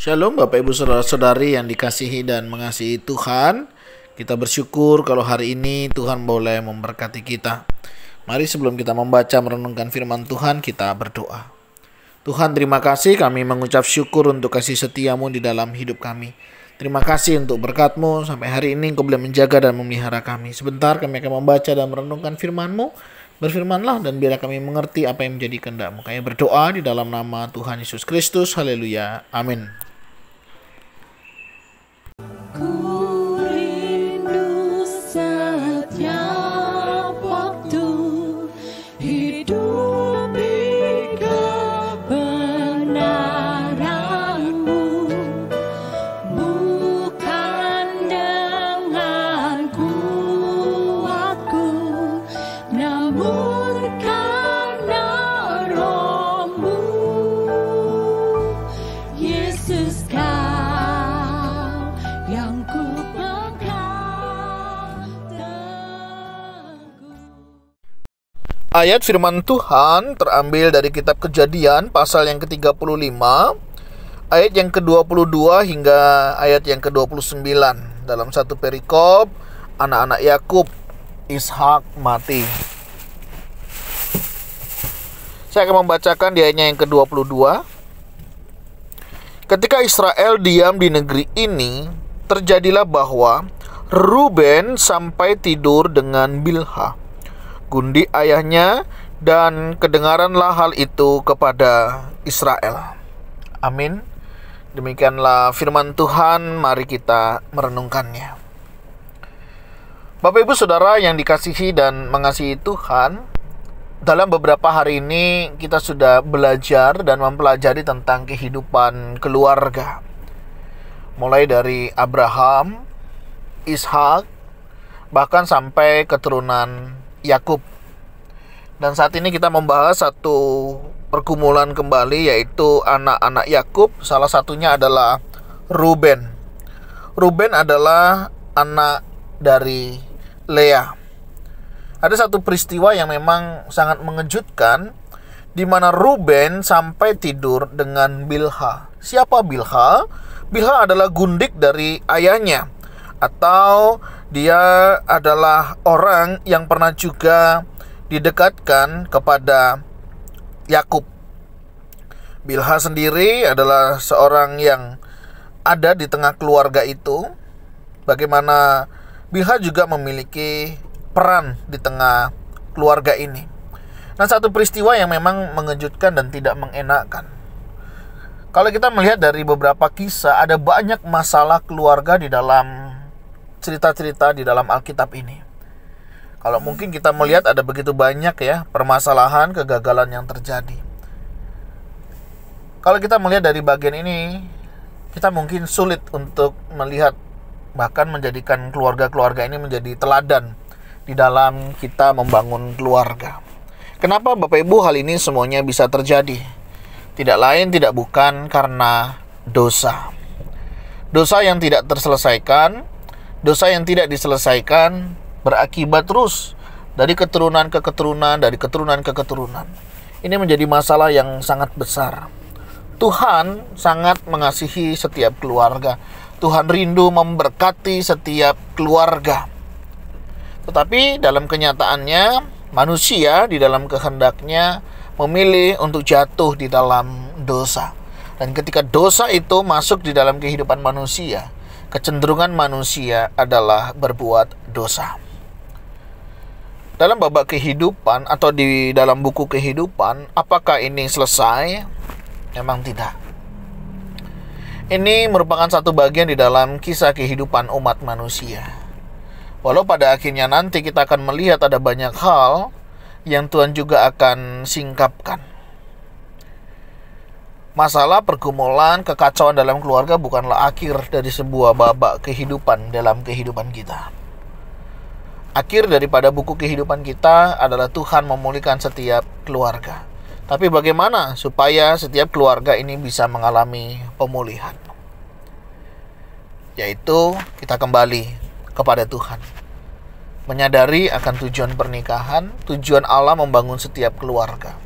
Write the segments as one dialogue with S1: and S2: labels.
S1: Shalom Bapak Ibu Saudara-saudari yang dikasihi dan mengasihi Tuhan. Kita bersyukur kalau hari ini Tuhan boleh memberkati kita. Mari sebelum kita membaca merenungkan firman Tuhan, kita berdoa. Tuhan, terima kasih, kami mengucap syukur untuk kasih setiamu di dalam hidup kami. Terima kasih untuk berkat-Mu, sampai hari ini Engkau boleh menjaga dan memelihara kami. Sebentar kami akan membaca dan merenungkan firman-Mu. Berfirmanlah dan biarlah kami mengerti apa yang menjadi kehendak-Mu. Kami berdoa di dalam nama Tuhan Yesus Kristus. Haleluya. Amin. Ayat firman Tuhan terambil dari kitab Kejadian pasal yang ke-35, ayat yang ke-22 hingga ayat yang ke-29. Dalam satu perikop, anak-anak Yakub, Ishak mati. Saya akan membacakan di ayatnya yang ke-22. Ketika Israel diam di negeri ini, terjadilah bahwa Ruben sampai tidur dengan Bilha, gundi ayahnya, dan kedengaranlah hal itu kepada Israel. Amin. Demikianlah firman Tuhan, mari kita merenungkannya. Bapak Ibu Saudara yang dikasihi dan mengasihi Tuhan, dalam beberapa hari ini kita sudah belajar dan mempelajari tentang kehidupan keluarga. Mulai dari Abraham, Ishak, bahkan sampai keturunan Yakub. Dan saat ini kita membahas satu pergumulan kembali, yaitu anak-anak Yakub. Salah satunya adalah Ruben. Ruben adalah anak dari Lea. Ada satu peristiwa yang memang sangat mengejutkan, di mana Ruben sampai tidur dengan Bilha. Siapa Bilha? Bilha adalah gundik dari ayahnya, atau dia adalah orang yang pernah juga didekatkan kepada Yakub. Bilha sendiri adalah seorang yang ada di tengah keluarga itu. Bagaimana Bilha juga memiliki peran di tengah keluarga ini. Nah, satu peristiwa yang memang mengejutkan dan tidak mengenakkan. Kalau kita melihat dari beberapa kisah, ada banyak masalah keluarga di dalam cerita-cerita di dalam Alkitab ini. Kalau mungkin kita melihat ada begitu banyak ya permasalahan, kegagalan yang terjadi. Kalau kita melihat dari bagian ini, kita mungkin sulit untuk melihat, bahkan menjadikan keluarga-keluarga ini menjadi teladan di dalam kita membangun keluarga. Kenapa Bapak Ibu hal ini semuanya bisa terjadi? Tidak lain tidak bukan karena dosa. Dosa yang tidak terselesaikan, dosa yang tidak diselesaikan berakibat terus dari keturunan ke keturunan, dari keturunan ke keturunan. Ini menjadi masalah yang sangat besar. Tuhan sangat mengasihi setiap keluarga. Tuhan rindu memberkati setiap keluarga. Tetapi dalam kenyataannya, manusia di dalam kehendaknya memilih untuk jatuh di dalam dosa. Dan ketika dosa itu masuk di dalam kehidupan manusia, kecenderungan manusia adalah berbuat dosa. Dalam babak kehidupan atau di dalam buku kehidupan, apakah ini selesai? Memang tidak. Ini merupakan satu bagian di dalam kisah kehidupan umat manusia. Walau pada akhirnya nanti kita akan melihat ada banyak hal yang Tuhan juga akan singkapkan. Masalah, pergumulan, kekacauan dalam keluarga bukanlah akhir dari sebuah babak kehidupan dalam kehidupan kita. Akhir daripada buku kehidupan kita adalah Tuhan memulihkan setiap keluarga. Tapi bagaimana supaya setiap keluarga ini bisa mengalami pemulihan? Yaitu kita kembali kepada Tuhan. Menyadari akan tujuan pernikahan, tujuan Allah membangun setiap keluarga.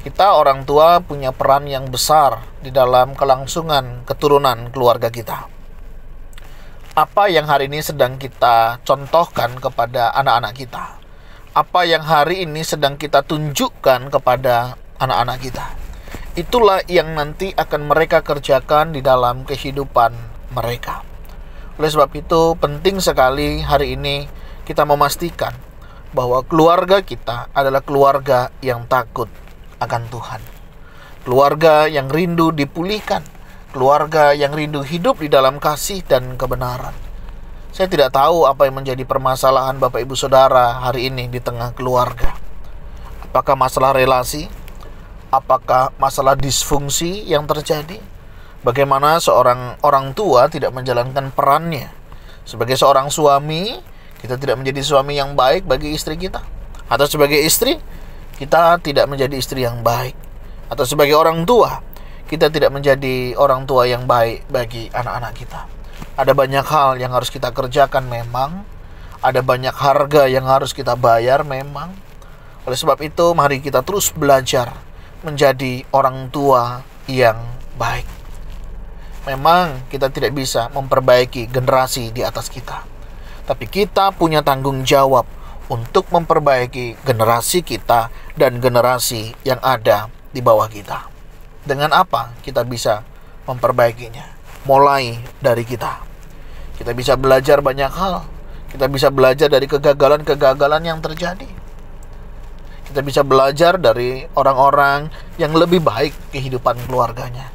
S1: Kita orang tua punya peran yang besar di dalam kelangsungan keturunan keluarga kita. Apa yang hari ini sedang kita contohkan kepada anak-anak kita? Apa yang hari ini sedang kita tunjukkan kepada anak-anak kita? Itulah yang nanti akan mereka kerjakan di dalam kehidupan mereka. Oleh sebab itu, penting sekali hari ini kita memastikan bahwa keluarga kita adalah keluarga yang takut akan Tuhan. Keluarga yang rindu dipulihkan. Keluarga yang rindu hidup di dalam kasih dan kebenaran. Saya tidak tahu apa yang menjadi permasalahan Bapak Ibu Saudara hari ini di tengah keluarga. Apakah masalah relasi? Apakah masalah disfungsi yang terjadi? Bagaimana seorang orang tua tidak menjalankan perannya? Sebagai seorang suami, kita tidak menjadi suami yang baik bagi istri kita. Atau sebagai istri, kita tidak menjadi istri yang baik. Atau sebagai orang tua, kita tidak menjadi orang tua yang baik bagi anak-anak kita. Ada banyak hal yang harus kita kerjakan memang. Ada banyak harga yang harus kita bayar memang. Oleh sebab itu, mari kita terus belajar menjadi orang tua yang baik. Memang kita tidak bisa memperbaiki generasi di atas kita. Tapi kita punya tanggung jawab untuk memperbaiki generasi kita dan generasi yang ada di bawah kita. Dengan apa kita bisa memperbaikinya? Mulai dari kita. Kita bisa belajar banyak hal. Kita bisa belajar dari kegagalan-kegagalan yang terjadi. Kita bisa belajar dari orang-orang yang lebih baik kehidupan keluarganya.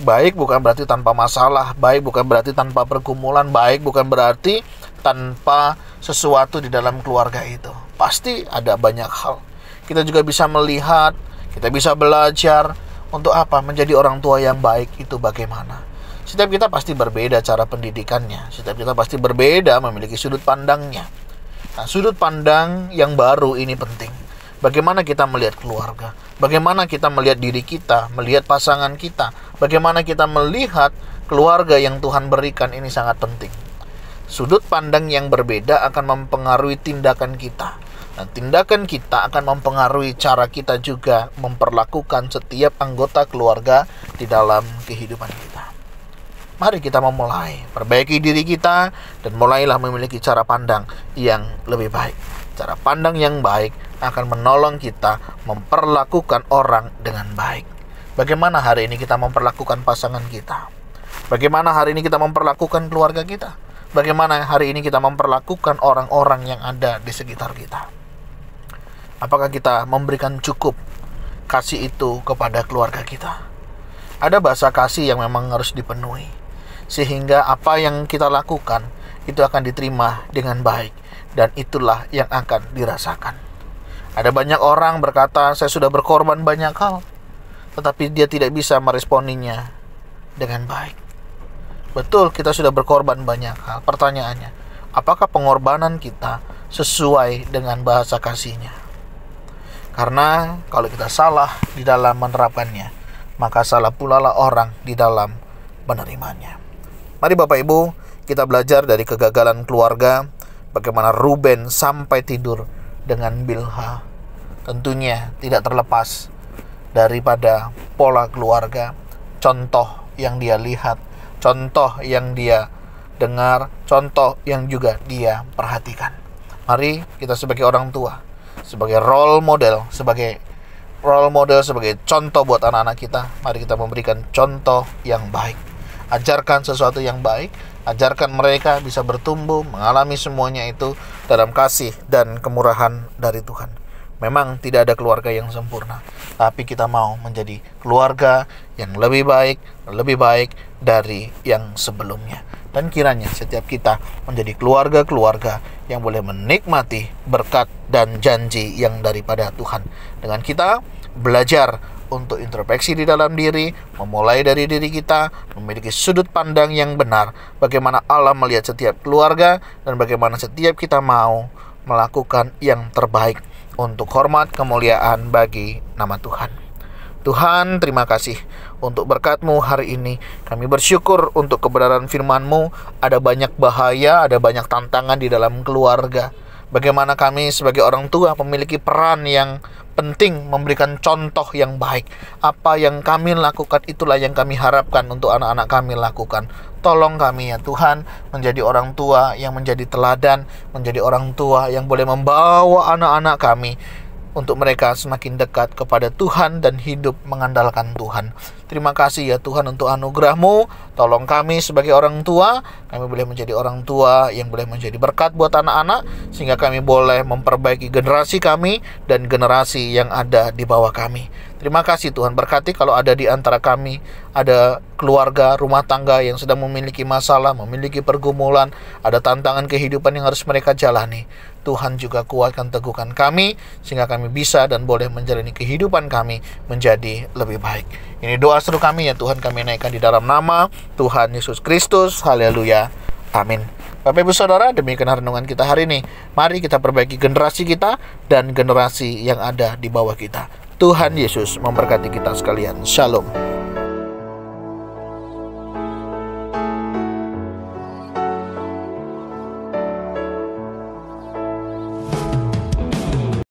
S1: Baik bukan berarti tanpa masalah, baik bukan berarti tanpa pergumulan, baik bukan berarti tanpa sesuatu di dalam keluarga itu. Pasti ada banyak hal. Kita juga bisa melihat, kita bisa belajar untuk apa? Menjadi orang tua yang baik itu bagaimana. Setiap kita pasti berbeda cara pendidikannya. Setiap kita pasti berbeda memiliki sudut pandangnya. Nah, sudut pandang yang baru ini penting. Bagaimana kita melihat keluarga? Bagaimana kita melihat diri kita, melihat pasangan kita? Bagaimana kita melihat keluarga yang Tuhan berikan ini sangat penting. Sudut pandang yang berbeda akan mempengaruhi tindakan kita. Dan tindakan kita akan mempengaruhi cara kita juga memperlakukan setiap anggota keluarga di dalam kehidupan kita. Mari kita memulai, perbaiki diri kita, dan mulailah memiliki cara pandang yang lebih baik. Cara pandang yang baik akan menolong kita memperlakukan orang dengan baik. Bagaimana hari ini kita memperlakukan pasangan kita? Bagaimana hari ini kita memperlakukan keluarga kita? Bagaimana hari ini kita memperlakukan orang-orang yang ada di sekitar kita? Apakah kita memberikan cukup kasih itu kepada keluarga kita? Ada bahasa kasih yang memang harus dipenuhi, sehingga apa yang kita lakukan itu akan diterima dengan baik, dan itulah yang akan dirasakan. Ada banyak orang berkata, saya sudah berkorban banyak hal, tetapi dia tidak bisa meresponinya dengan baik. Betul, kita sudah berkorban banyak hal. Pertanyaannya, apakah pengorbanan kita sesuai dengan bahasa kasihnya? Karena kalau kita salah di dalam menerapkannya, maka salah pula lah orang di dalam menerimanya. Mari Bapak Ibu, kita belajar dari kegagalan keluarga, bagaimana Ruben sampai tidur dengan Bilha. Tentunya tidak terlepas daripada pola keluarga, contoh yang dia lihat, contoh yang dia dengar, contoh yang juga dia perhatikan. Mari kita sebagai orang tua, sebagai role model, sebagai contoh buat anak-anak kita, mari kita memberikan contoh yang baik. Ajarkan sesuatu yang baik, ajarkan mereka bisa bertumbuh, mengalami semuanya itu dalam kasih dan kemurahan dari Tuhan. Memang tidak ada keluarga yang sempurna, tapi kita mau menjadi keluarga yang lebih baik dari yang sebelumnya. Dan kiranya setiap kita menjadi keluarga-keluarga yang boleh menikmati berkat dan janji yang daripada Tuhan. Dengan kita belajar untuk introspeksi di dalam diri, memulai dari diri kita, memiliki sudut pandang yang benar, bagaimana Allah melihat setiap keluarga, dan bagaimana setiap kita mau melakukan yang terbaik untuk hormat kemuliaan bagi nama Tuhan. Tuhan, terima kasih untuk berkat-Mu hari ini. Kami bersyukur untuk kebenaran firman-Mu. Ada banyak bahaya, ada banyak tantangan di dalam keluarga. Bagaimana kami sebagai orang tua memiliki peran yang penting memberikan contoh yang baik. Apa yang kami lakukan itulah yang kami harapkan untuk anak-anak kami lakukan. Tolong kami ya Tuhan menjadi orang tua yang menjadi teladan, menjadi orang tua yang boleh membawa anak-anak kami untuk mereka semakin dekat kepada Tuhan dan hidup mengandalkan Tuhan. Terima kasih ya Tuhan untuk anugerah-Mu. Tolong kami sebagai orang tua, kami boleh menjadi orang tua yang boleh menjadi berkat buat anak-anak, sehingga kami boleh memperbaiki generasi kami dan generasi yang ada di bawah kami. Terima kasih Tuhan, berkati kalau ada di antara kami, ada keluarga, rumah tangga yang sedang memiliki masalah, memiliki pergumulan, ada tantangan kehidupan yang harus mereka jalani. Tuhan juga kuatkan, teguhkan kami, sehingga kami bisa dan boleh menjalani kehidupan kami menjadi lebih baik. Ini doa seru kami ya Tuhan, kami naikkan di dalam nama Tuhan Yesus Kristus. Haleluya. Amin. Bapak Ibu Saudara, demikian renungan kita hari ini. Mari kita perbaiki generasi kita dan generasi yang ada di bawah kita. Tuhan Yesus memberkati kita sekalian. Shalom.